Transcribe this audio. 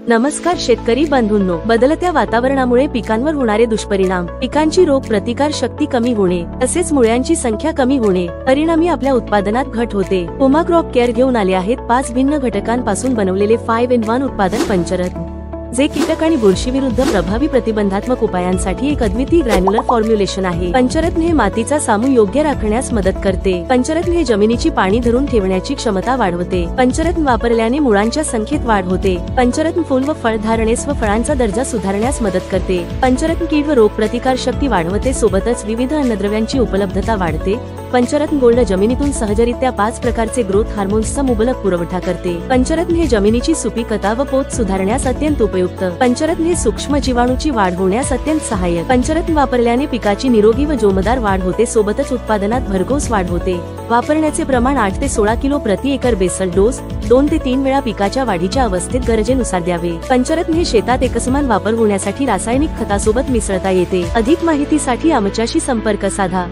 नमस्कार शेतकरी बंधूंनो, बदलत्या वातावरणामुळे पिकांवर होणारे दुष्परिणाम, पिकांची रोग प्रतिकार शक्ती कमी होणे, तसेच मुळ्यांची संख्या कमी होणे, परिणामी आपल्या उत्पादनात घट होते. पुमा क्रॉप केअर घेऊन आले आहेत 5 भिन्न घटकांपासून बनवलेले 5-in-1 उत्पादन पंचरत्न, जे कीटक आणि बुरशीविरुद्ध प्रभावी प्रतिबंधात्मक उपायांसाठी एक अद्वितीय ग्रॅन्युलर फॉर्म्युलेशन आहे. पंचरत्न हे मातीचा सामू योग्य राखण्यास मदत करते. पंचरत्न हे जमिनीची पाणी धरून ठेवण्याची क्षमता वाढवते. पंचरत्न वापरल्याने मुळांच्या संख्येत वाढ होते. पंचरत्न फूल व फळ धारणेस व फळांचा दर्जा सुधारण्यास मदत करते. पंचरत्न कीड व रोग प्रतिकार शक्ती वाढवते, सोबतच विविध अन्नद्रव्यांची उपलब्धता वाढते. पंचरत्न गोल्ड जमिनीतून सहजरित्या 5 प्रकारचे ग्रोथ हार्मोन्सचा मुबलक पुरवठा करते. पंचरत्न हे जमिनीची सुपीकता व पोत सुधारण्यास अत्यंत उपयुक्त. पंचरत्न हे सूक्ष्म जीवाणूची वाढ होण्यास अत्यंत सहाय्यक. पंचरत्न वापरल्याने पिकाची निरोगी व जोमदार वाढ होते, सोबतच उत्पादनात भरघोस वाढ होते. वापरण्याचे प्रमाण 8 ते 16 किलो प्रति एकर बेसल डोस 2 ते 3 वेळा पिकाच्या वाढीच्या अवस्थेत गरजेनुसार द्यावे. पंचरत्न हे शेतात एकसमान वापर होण्यासाठी रासायनिक खतासोबत मिसळता येते. अधिक माहितीसाठी आमच्याशी संपर्क साधा.